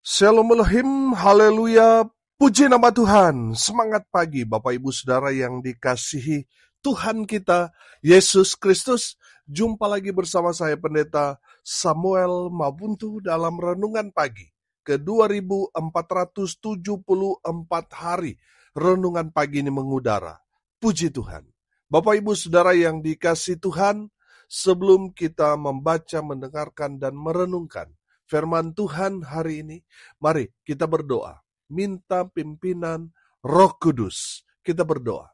Shalom Elohim, haleluya, puji nama Tuhan. Semangat pagi Bapak Ibu Saudara yang dikasihi Tuhan kita, Yesus Kristus. Jumpa lagi bersama saya Pendeta Samuel Mabuntu dalam Renungan Pagi ke 2474 hari. Renungan pagi ini mengudara. Puji Tuhan. Bapak Ibu Saudara yang dikasihi Tuhan, sebelum kita membaca, mendengarkan, dan merenungkan firman Tuhan hari ini, mari kita berdoa. Minta pimpinan Roh Kudus. Kita berdoa.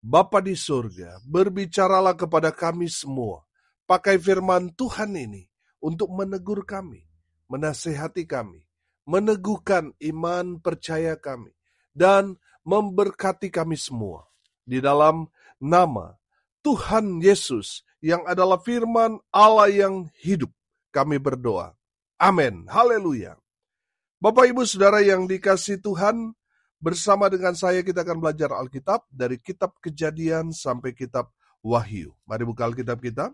Bapa di surga, berbicaralah kepada kami semua. Pakai firman Tuhan ini untuk menegur kami, menasehati kami, meneguhkan iman percaya kami, dan memberkati kami semua. Di dalam nama Tuhan Yesus yang adalah firman Allah yang hidup, kami berdoa. Amin. Haleluya. Bapak Ibu Saudara yang dikasihi Tuhan, bersama dengan saya kita akan belajar Alkitab dari kitab Kejadian sampai kitab Wahyu. Mari buka Alkitab kita.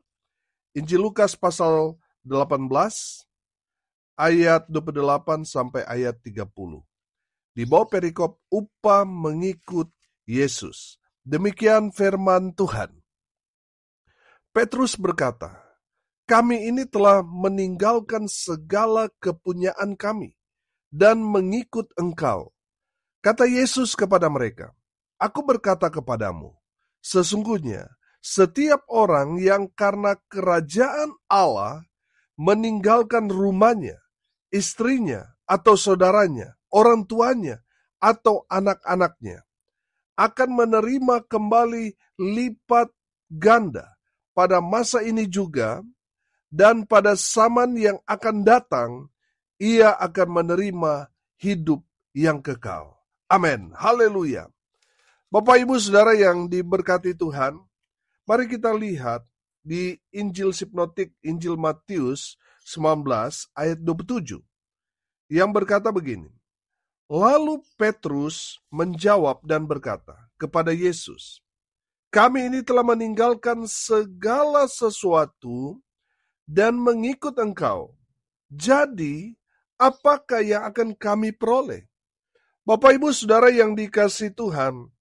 Injil Lukas pasal 18 ayat 28 sampai ayat 30. Di bawah perikop upah mengikut Yesus. Demikian firman Tuhan. Petrus berkata, kami ini telah meninggalkan segala kepunyaan kami dan mengikut Engkau. Kata Yesus kepada mereka, aku berkata kepadamu, sesungguhnya setiap orang yang karena kerajaan Allah meninggalkan rumahnya, istrinya atau saudaranya, orang tuanya atau anak-anaknya, akan menerima kembali lipat ganda pada masa ini juga, dan pada zaman yang akan datang, ia akan menerima hidup yang kekal. Amin. Haleluya. Bapak Ibu Saudara yang diberkati Tuhan, mari kita lihat di Injil Sinoptik, Injil Matius 19 ayat 27, yang berkata begini. Lalu Petrus menjawab dan berkata kepada Yesus, kami ini telah meninggalkan segala sesuatu dan mengikut Engkau. Jadi, apakah yang akan kami peroleh? Bapak Ibu Saudara yang dikasihi Tuhan,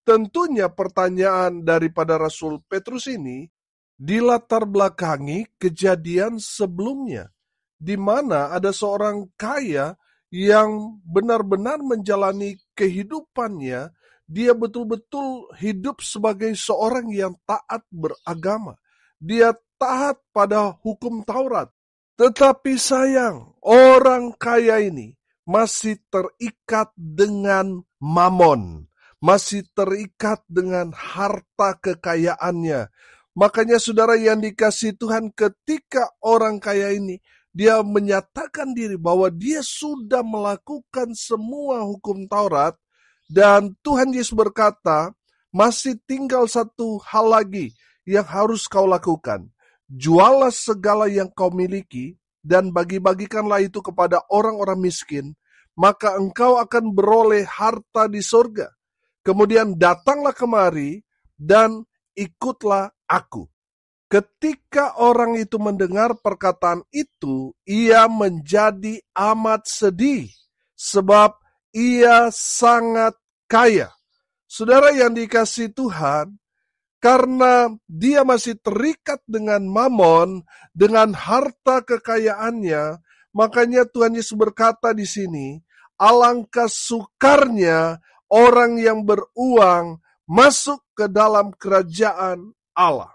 tentunya pertanyaan daripada Rasul Petrus ini dilatar belakangi kejadian sebelumnya, di mana ada seorang kaya yang benar-benar menjalani kehidupannya, dia betul-betul hidup sebagai seorang yang taat beragama. Dia taat pada hukum Taurat. Tetapi sayang, orang kaya ini masih terikat dengan mamon, masih terikat dengan harta kekayaannya. Makanya saudara yang dikasihi Tuhan, ketika orang kaya ini, dia menyatakan diri bahwa dia sudah melakukan semua hukum Taurat, dan Tuhan Yesus berkata, masih tinggal satu hal lagi yang harus kau lakukan. Jualah segala yang kau miliki dan bagi-bagikanlah itu kepada orang-orang miskin, maka engkau akan beroleh harta di sorga. Kemudian datanglah kemari dan ikutlah aku. Ketika orang itu mendengar perkataan itu, ia menjadi amat sedih, sebab ia sangat kaya. Saudara yang dikasihi Tuhan, karena dia masih terikat dengan mamon, dengan harta kekayaannya, makanya Tuhan Yesus berkata di sini, alangkah sukarnya orang yang beruang masuk ke dalam kerajaan Allah.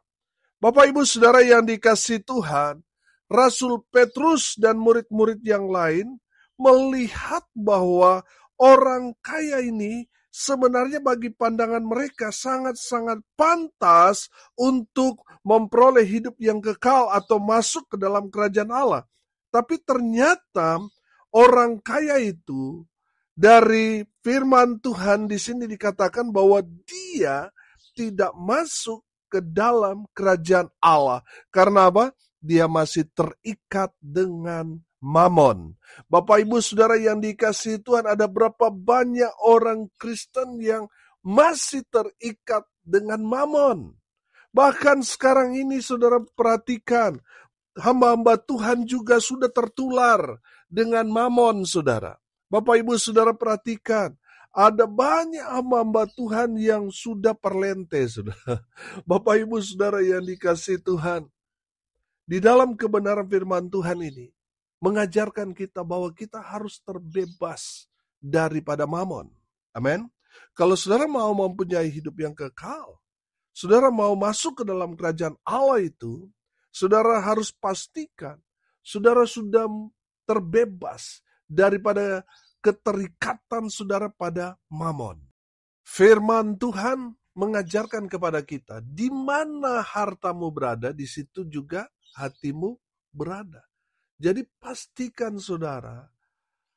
Bapak Ibu Saudara yang dikasihi Tuhan, Rasul Petrus dan murid-murid yang lain melihat bahwa orang kaya ini sebenarnya bagi pandangan mereka sangat-sangat pantas untuk memperoleh hidup yang kekal atau masuk ke dalam kerajaan Allah. Tapi ternyata orang kaya itu, dari firman Tuhan di sini dikatakan bahwa dia tidak masuk ke dalam kerajaan Allah. Karena apa? Dia masih terikat dengan mamon. Bapak Ibu Saudara yang dikasihi Tuhan, ada berapa banyak orang Kristen yang masih terikat dengan mamon. Bahkan sekarang ini saudara perhatikan, hamba-hamba Tuhan juga sudah tertular dengan mamon, saudara. Bapak Ibu Saudara perhatikan, ada banyak hamba-hamba Tuhan yang sudah perlente, saudara. Bapak Ibu Saudara yang dikasihi Tuhan, di dalam kebenaran firman Tuhan ini, mengajarkan kita bahwa kita harus terbebas daripada mamon. Amin. Kalau saudara mau mempunyai hidup yang kekal, saudara mau masuk ke dalam kerajaan Allah itu, saudara harus pastikan saudara sudah terbebas daripada keterikatan saudara pada mamon. Firman Tuhan mengajarkan kepada kita, di mana hartamu berada, di situ juga hatimu berada. Jadi pastikan saudara,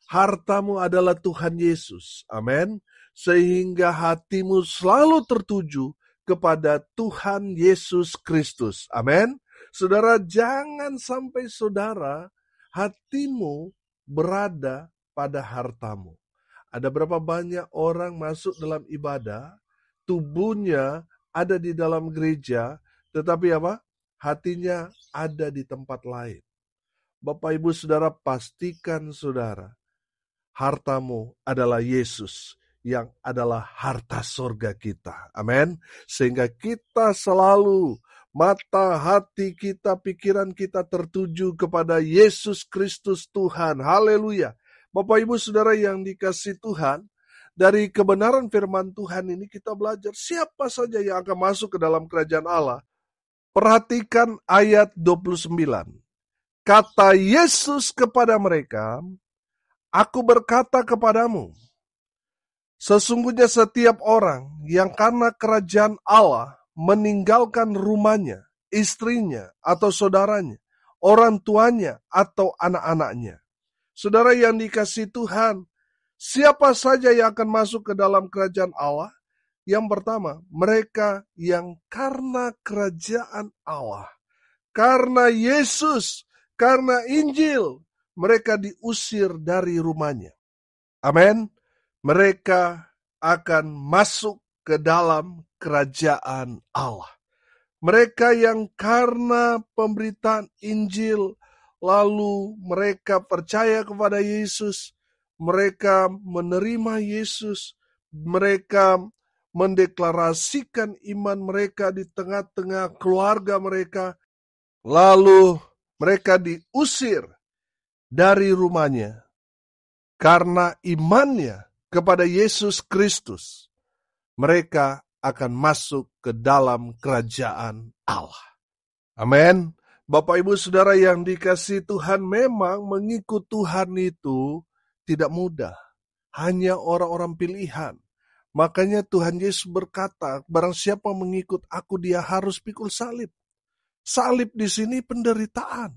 hartamu adalah Tuhan Yesus. Amin. Sehingga hatimu selalu tertuju kepada Tuhan Yesus Kristus. Amin. Saudara, jangan sampai saudara hatimu berada pada hartamu. Ada berapa banyak orang masuk dalam ibadah, tubuhnya ada di dalam gereja, tetapi apa? Hatinya ada di tempat lain. Bapak Ibu Saudara, pastikan saudara, hartamu adalah Yesus yang adalah harta sorga kita. Amin. Sehingga kita selalu mata hati kita, pikiran kita tertuju kepada Yesus Kristus Tuhan. Haleluya. Bapak Ibu Saudara yang dikasihi Tuhan, dari kebenaran firman Tuhan ini kita belajar siapa saja yang akan masuk ke dalam kerajaan Allah. Perhatikan ayat 29. Kata Yesus kepada mereka, Aku berkata kepadamu, sesungguhnya setiap orang yang karena kerajaan Allah meninggalkan rumahnya, istrinya atau saudaranya, orang tuanya atau anak-anaknya. Saudara yang dikasihi Tuhan, siapa saja yang akan masuk ke dalam kerajaan Allah? Yang pertama, mereka yang karena kerajaan Allah, karena Yesus, karena Injil, mereka diusir dari rumahnya. Amin. Mereka akan masuk ke dalam kerajaan Allah. Mereka yang karena pemberitaan Injil, lalu mereka percaya kepada Yesus, mereka menerima Yesus, mereka mendeklarasikan iman mereka di tengah-tengah keluarga mereka, lalu mereka diusir dari rumahnya karena imannya kepada Yesus Kristus. Mereka akan masuk ke dalam kerajaan Allah. Amin. Bapak Ibu Saudara yang dikasihi Tuhan, memang mengikut Tuhan itu tidak mudah. Hanya orang-orang pilihan. Makanya Tuhan Yesus berkata, barang siapa mengikut aku, dia harus pikul salib. Salib di sini penderitaan.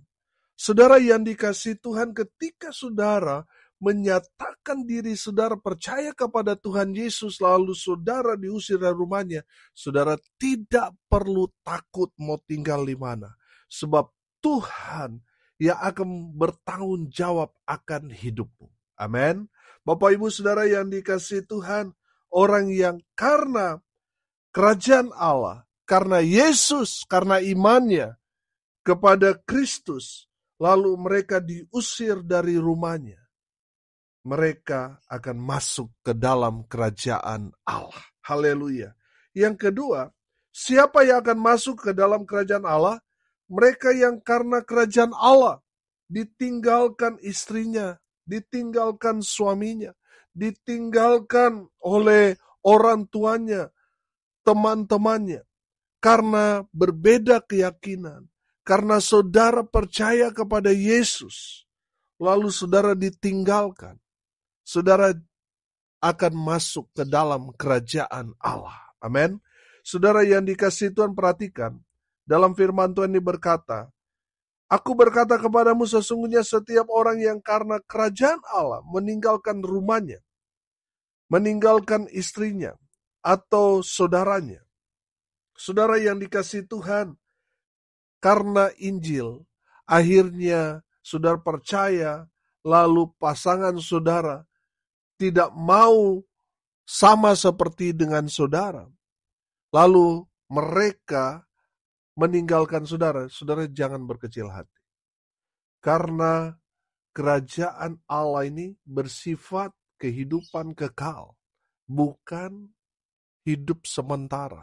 Saudara yang dikasihi Tuhan, ketika saudara menyatakan diri saudara percaya kepada Tuhan Yesus, lalu saudara diusir dari rumahnya, saudara tidak perlu takut mau tinggal di mana. Sebab Tuhan yang akan bertanggung jawab akan hidupmu. Amin. Bapak Ibu Saudara yang dikasihi Tuhan, orang yang karena kerajaan Allah, karena Yesus, karena imannya kepada Kristus, lalu mereka diusir dari rumahnya, mereka akan masuk ke dalam kerajaan Allah. Haleluya. Yang kedua, siapa yang akan masuk ke dalam kerajaan Allah? Mereka yang karena kerajaan Allah ditinggalkan istrinya, ditinggalkan suaminya, ditinggalkan oleh orang tuanya, teman-temannya, karena berbeda keyakinan, karena saudara percaya kepada Yesus, lalu saudara ditinggalkan, saudara akan masuk ke dalam kerajaan Allah. Amin. Saudara yang dikasihi Tuhan, perhatikan, dalam firman Tuhan ini berkata, Aku berkata kepadamu, sesungguhnya setiap orang yang karena kerajaan Allah meninggalkan rumahnya, meninggalkan istrinya, atau saudaranya. Saudara yang dikasihi Tuhan, karena Injil, akhirnya saudara percaya, lalu pasangan saudara tidak mau sama seperti dengan saudara. Lalu mereka meninggalkan saudara, saudara jangan berkecil hati. Karena kerajaan Allah ini bersifat kehidupan kekal, bukan hidup sementara.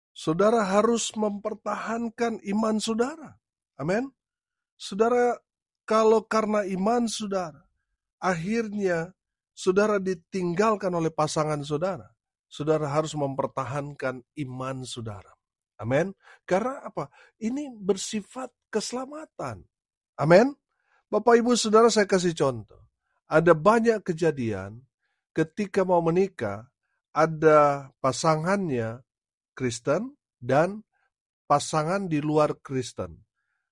Saudara harus mempertahankan iman saudara. Amin. Saudara, kalau karena iman saudara, akhirnya saudara ditinggalkan oleh pasangan saudara, saudara harus mempertahankan iman saudara. Amin. Karena apa? Ini bersifat keselamatan. Amin. Bapak Ibu Saudara, saya kasih contoh. Ada banyak kejadian ketika mau menikah, ada pasangannya Kristen dan pasangan di luar Kristen.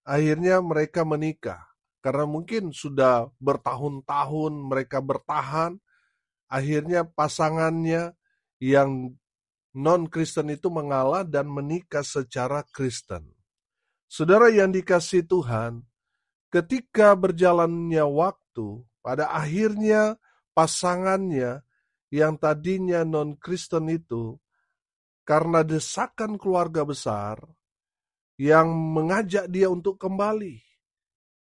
Akhirnya mereka menikah. Karena mungkin sudah bertahun-tahun mereka bertahan, akhirnya pasangannya yang non-Kristen itu mengalah dan menikah secara Kristen. Saudara yang dikasihi Tuhan, ketika berjalannya waktu, pada akhirnya pasangannya yang tadinya non-Kristen itu, karena desakan keluarga besar, yang mengajak dia untuk kembali.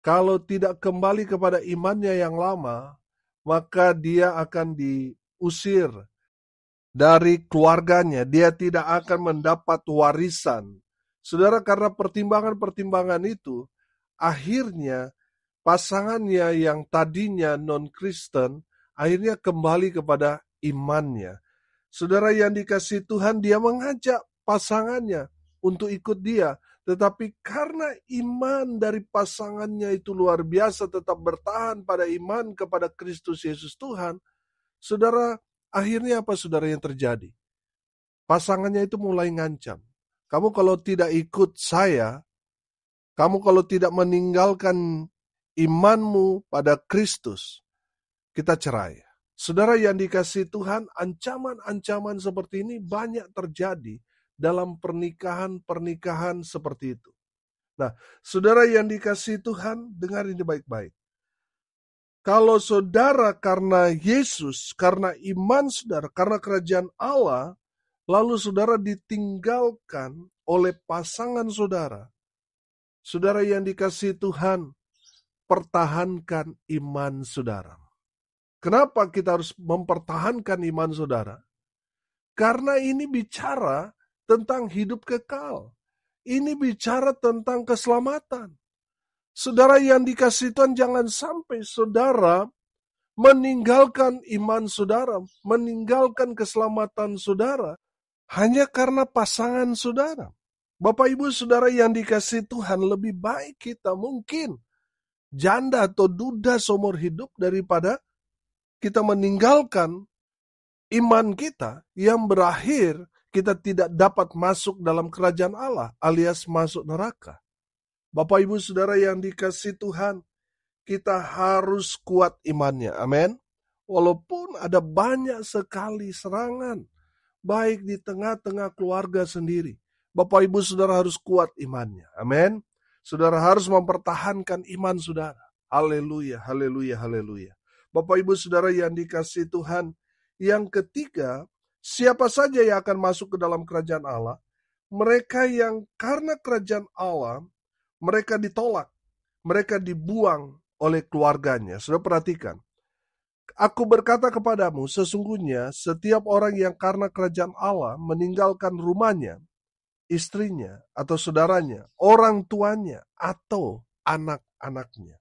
Kalau tidak kembali kepada imannya yang lama, maka dia akan diusir dari keluarganya. Dia tidak akan mendapat warisan. Saudara, karena pertimbangan-pertimbangan itu, akhirnya pasangannya yang tadinya non-Kristen, akhirnya kembali kepada imannya. Saudara yang dikasihi Tuhan, dia mengajak pasangannya untuk ikut dia. Tetapi karena iman dari pasangannya itu luar biasa, tetap bertahan pada iman kepada Kristus Yesus Tuhan, saudara, akhirnya apa saudara yang terjadi? Pasangannya itu mulai ngancam. Kamu kalau tidak ikut saya, kamu kalau tidak meninggalkan imanmu pada Kristus, kita cerai. Saudara yang dikasihi Tuhan, ancaman-ancaman seperti ini banyak terjadi dalam pernikahan-pernikahan seperti itu. Nah, saudara yang dikasihi Tuhan, dengar ini baik-baik. Kalau saudara karena Yesus, karena iman saudara, karena kerajaan Allah, lalu saudara ditinggalkan oleh pasangan saudara, saudara yang dikasihi Tuhan, pertahankan iman saudara. Kenapa kita harus mempertahankan iman saudara? Karena ini bicara tentang hidup kekal. Ini bicara tentang keselamatan. Saudara yang dikasihi Tuhan, jangan sampai saudara meninggalkan iman saudara, meninggalkan keselamatan saudara, hanya karena pasangan saudara. Bapak Ibu Saudara yang dikasihi Tuhan, lebih baik kita mungkin janda atau duda seumur hidup daripada kita meninggalkan iman kita yang berakhir kita tidak dapat masuk dalam kerajaan Allah alias masuk neraka. Bapak Ibu Saudara yang dikasihi Tuhan, kita harus kuat imannya. Amin. Walaupun ada banyak sekali serangan, baik di tengah-tengah keluarga sendiri, Bapak Ibu Saudara harus kuat imannya. Amin. Saudara harus mempertahankan iman saudara. Haleluya, haleluya, haleluya. Bapak Ibu Saudara yang dikasihi Tuhan, yang ketiga, siapa saja yang akan masuk ke dalam kerajaan Allah? Mereka yang karena kerajaan Allah, mereka ditolak, mereka dibuang oleh keluarganya. Saudara perhatikan, aku berkata kepadamu, sesungguhnya setiap orang yang karena kerajaan Allah meninggalkan rumahnya, istrinya atau saudaranya, orang tuanya atau anak-anaknya.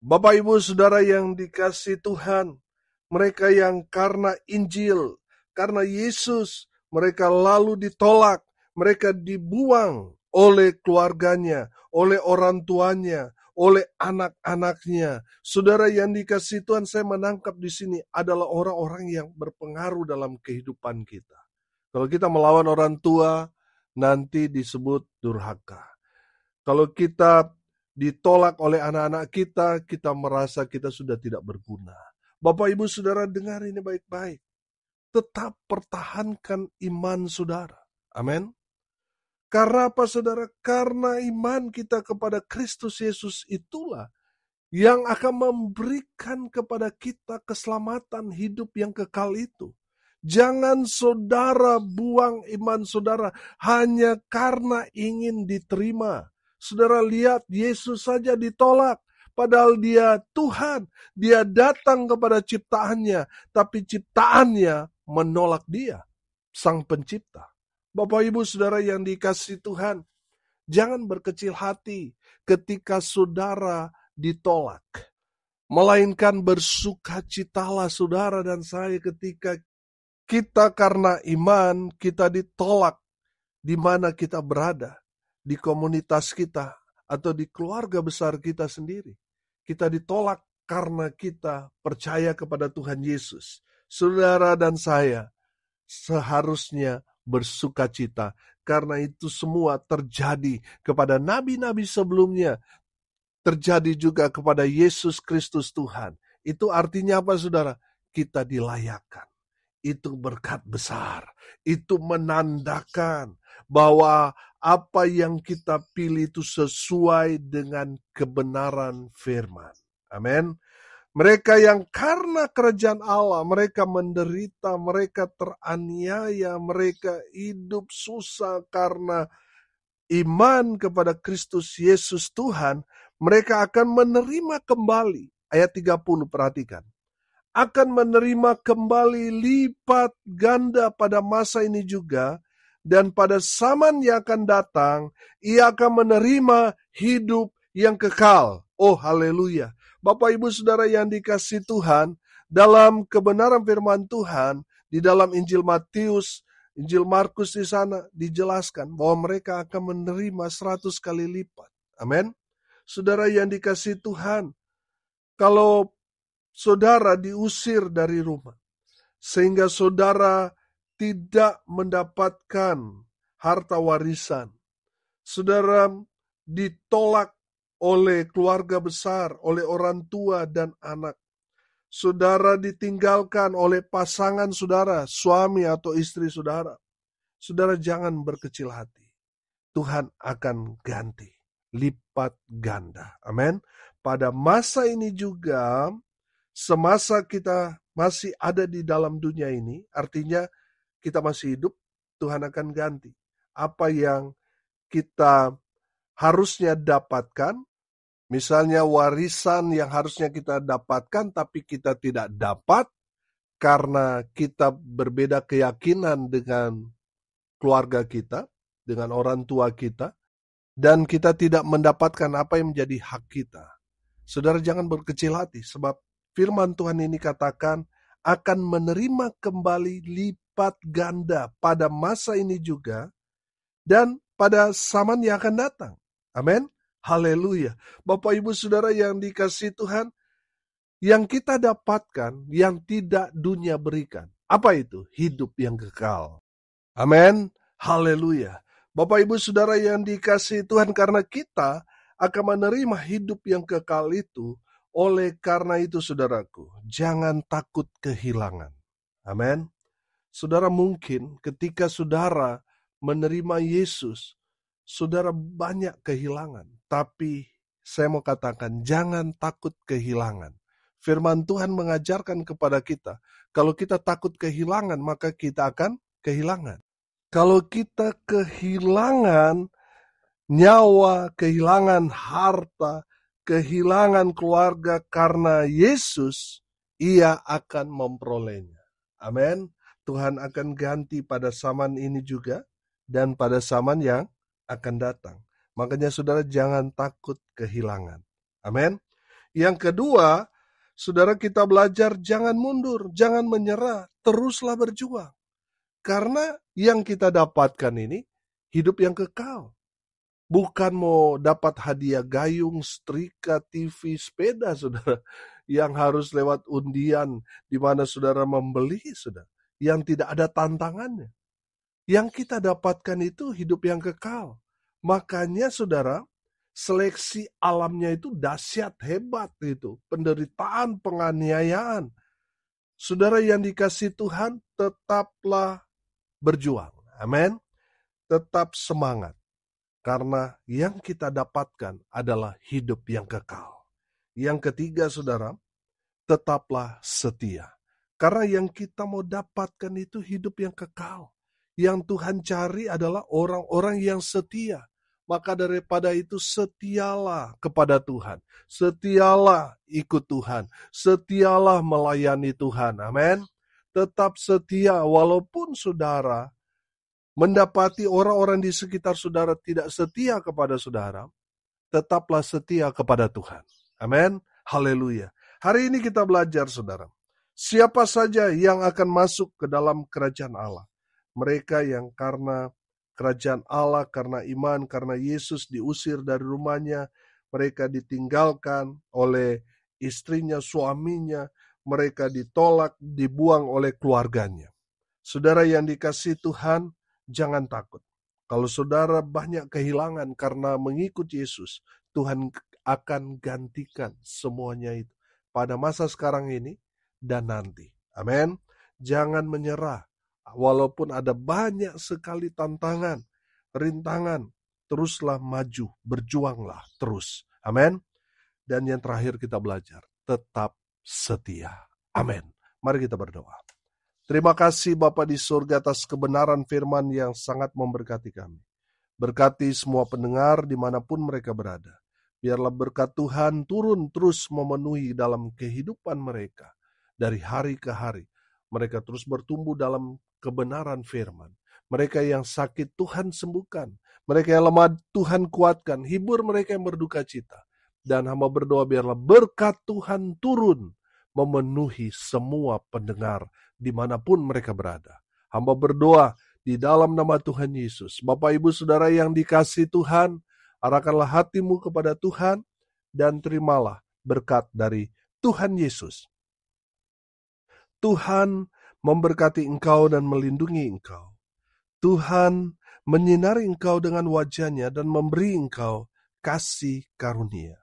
Bapak Ibu Saudara yang dikasihi Tuhan, mereka yang karena Injil, karena Yesus, mereka lalu ditolak, mereka dibuang oleh keluarganya, oleh orang tuanya, oleh anak-anaknya. Saudara yang dikasihi Tuhan, saya menangkap di sini adalah orang-orang yang berpengaruh dalam kehidupan kita. Kalau kita melawan orang tua, nanti disebut durhaka. Kalau kita ditolak oleh anak-anak kita, kita merasa kita sudah tidak berguna. Bapak Ibu Saudara dengar ini baik-baik. Tetap pertahankan iman saudara. Amin. Karena apa saudara? Karena iman kita kepada Kristus Yesus itulah yang akan memberikan kepada kita keselamatan hidup yang kekal itu. Jangan saudara buang iman saudara hanya karena ingin diterima. Saudara lihat Yesus saja ditolak. Padahal dia Tuhan, dia datang kepada ciptaannya, tapi ciptaannya menolak dia, Sang Pencipta. Bapak Ibu Saudara yang dikasihi Tuhan, jangan berkecil hati ketika saudara ditolak. Melainkan bersukacitalah saudara dan saya ketika kita karena iman kita ditolak di mana kita berada, di komunitas kita atau di keluarga besar kita sendiri. Kita ditolak karena kita percaya kepada Tuhan Yesus. Saudara dan saya seharusnya bersukacita karena itu semua terjadi kepada nabi-nabi sebelumnya, terjadi juga kepada Yesus Kristus Tuhan. Itu artinya apa saudara? Kita dilayakkan. Itu berkat besar. Itu menandakan bahwa apa yang kita pilih itu sesuai dengan kebenaran firman. Amin. Mereka yang karena kerajaan Allah, mereka menderita, mereka teraniaya, mereka hidup susah karena iman kepada Kristus Yesus Tuhan, mereka akan menerima kembali. Ayat 30, perhatikan. Akan menerima kembali lipat ganda pada masa ini juga, dan pada zaman yang akan datang, ia akan menerima hidup yang kekal. Oh, haleluya. Bapak Ibu Saudara yang dikasihi Tuhan, dalam kebenaran firman Tuhan, di dalam Injil Matius, Injil Markus di sana dijelaskan bahwa mereka akan menerima 100 kali lipat. Amin. Saudara yang dikasihi Tuhan, kalau saudara diusir dari rumah, sehingga saudara tidak mendapatkan harta warisan, saudara ditolak oleh keluarga besar, oleh orang tua dan anak, saudara ditinggalkan oleh pasangan saudara, suami atau istri saudara, saudara jangan berkecil hati. Tuhan akan ganti lipat ganda. Amin. Pada masa ini juga, semasa kita masih ada di dalam dunia ini, artinya kita masih hidup, Tuhan akan ganti. Apa yang kita harusnya dapatkan, misalnya warisan yang harusnya kita dapatkan, tapi kita tidak dapat, karena kita berbeda keyakinan dengan keluarga kita, dengan orang tua kita, dan kita tidak mendapatkan apa yang menjadi hak kita. Saudara jangan berkecil hati, sebab firman Tuhan ini katakan akan menerima kembali lipat ganda pada masa ini juga dan pada zaman yang akan datang. Amin. Haleluya. Bapak Ibu Saudara yang dikasihi Tuhan, yang kita dapatkan yang tidak dunia berikan. Apa itu? Hidup yang kekal. Amin. Haleluya. Bapak Ibu Saudara yang dikasihi Tuhan, karena kita akan menerima hidup yang kekal itu, oleh karena itu saudaraku, jangan takut kehilangan. Amin. Saudara mungkin ketika saudara menerima Yesus, saudara banyak kehilangan. Tapi saya mau katakan, jangan takut kehilangan. Firman Tuhan mengajarkan kepada kita, kalau kita takut kehilangan, maka kita akan kehilangan. Kalau kita kehilangan nyawa, kehilangan harta, kehilangan keluarga karena Yesus, ia akan memperolehnya. Amin. Tuhan akan ganti pada zaman ini juga dan pada zaman yang akan datang. Makanya saudara jangan takut kehilangan. Amin. Yang kedua, saudara kita belajar jangan mundur, jangan menyerah, teruslah berjuang. Karena yang kita dapatkan ini hidup yang kekal. Bukan mau dapat hadiah gayung, setrika, TV, sepeda, saudara. Yang harus lewat undian, di mana saudara membeli, saudara. Yang tidak ada tantangannya. Yang kita dapatkan itu hidup yang kekal. Makanya, saudara, seleksi alamnya itu dahsyat, hebat itu. Penderitaan, penganiayaan. Saudara yang dikasihi Tuhan, tetaplah berjuang. Amin. Tetap semangat. Karena yang kita dapatkan adalah hidup yang kekal. Yang ketiga, saudara, tetaplah setia. Karena yang kita mau dapatkan itu hidup yang kekal. Yang Tuhan cari adalah orang-orang yang setia. Maka daripada itu setialah kepada Tuhan. Setialah ikut Tuhan. Setialah melayani Tuhan. Amin. Tetap setia walaupun saudara mendapati orang-orang di sekitar saudara tidak setia kepada saudara. Tetaplah setia kepada Tuhan. Amin. Haleluya. Hari ini kita belajar, saudara. Siapa saja yang akan masuk ke dalam kerajaan Allah? Mereka yang karena kerajaan Allah, karena iman, karena Yesus diusir dari rumahnya, mereka ditinggalkan oleh istrinya, suaminya, mereka ditolak, dibuang oleh keluarganya. Saudara yang dikasihi Tuhan, jangan takut. Kalau saudara banyak kehilangan karena mengikut Yesus, Tuhan akan gantikan semuanya itu pada masa sekarang ini dan nanti. Amin. Jangan menyerah. Walaupun ada banyak sekali tantangan, rintangan, teruslah maju, berjuanglah terus. Amin. Dan yang terakhir kita belajar, tetap setia. Amin. Mari kita berdoa. Terima kasih Bapa di surga atas kebenaran firman yang sangat memberkati kami. Berkati semua pendengar dimanapun mereka berada. Biarlah berkat Tuhan turun terus memenuhi dalam kehidupan mereka. Dari hari ke hari, mereka terus bertumbuh dalam kebenaran firman. Mereka yang sakit Tuhan sembuhkan. Mereka yang lemah Tuhan kuatkan. Hibur mereka yang berduka cita. Dan hamba berdoa biarlah berkat Tuhan turun memenuhi semua pendengar dimanapun mereka berada. Hamba berdoa di dalam nama Tuhan Yesus. Bapak Ibu Saudara yang dikasihi Tuhan, arahkanlah hatimu kepada Tuhan dan terimalah berkat dari Tuhan Yesus. Tuhan memberkati engkau dan melindungi engkau. Tuhan menyinari engkau dengan wajah-Nya dan memberi engkau kasih karunia.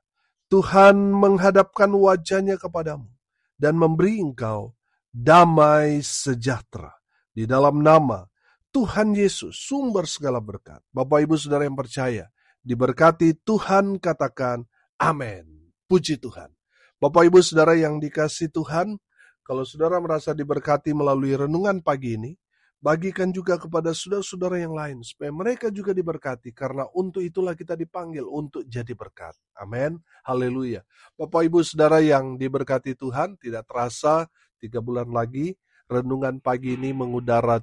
Tuhan menghadapkan wajah-Nya kepadamu dan memberi engkau damai sejahtera. Di dalam nama Tuhan Yesus, sumber segala berkat. Bapak Ibu Saudara yang percaya, diberkati Tuhan, katakan amin. Puji Tuhan. Bapak Ibu Saudara yang dikasihi Tuhan, kalau saudara merasa diberkati melalui renungan pagi ini, bagikan juga kepada saudara-saudara yang lain, supaya mereka juga diberkati, karena untuk itulah kita dipanggil untuk jadi berkat. Amin. Haleluya. Bapak Ibu Saudara yang diberkati Tuhan, tidak terasa 3 bulan lagi, renungan pagi ini mengudara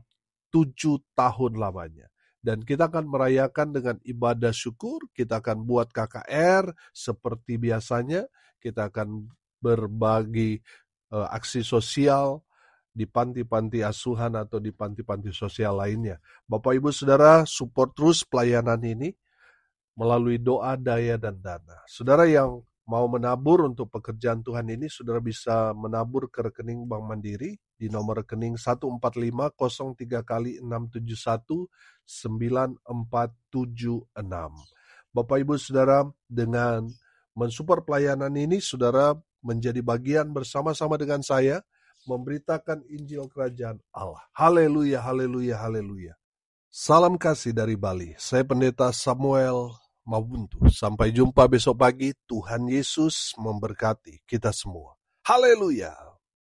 7 tahun lamanya. Dan kita akan merayakan dengan ibadah syukur, kita akan buat KKR seperti biasanya, kita akan berbagi aksi sosial di panti-panti asuhan atau di panti-panti sosial lainnya. Bapak Ibu Saudara, support terus pelayanan ini melalui doa, daya, dan dana. Saudara yang mau menabur untuk pekerjaan Tuhan ini, saudara bisa menabur ke rekening Bank Mandiri di nomor rekening 14503 kali 671 9476. Bapak Ibu Saudara, dengan mensupport pelayanan ini, saudara menjadi bagian bersama-sama dengan saya memberitakan Injil Kerajaan Allah. Haleluya, haleluya, haleluya. Salam kasih dari Bali. Saya Pendeta Samuel Mabuntu. Sampai jumpa besok pagi. Tuhan Yesus memberkati kita semua. Haleluya.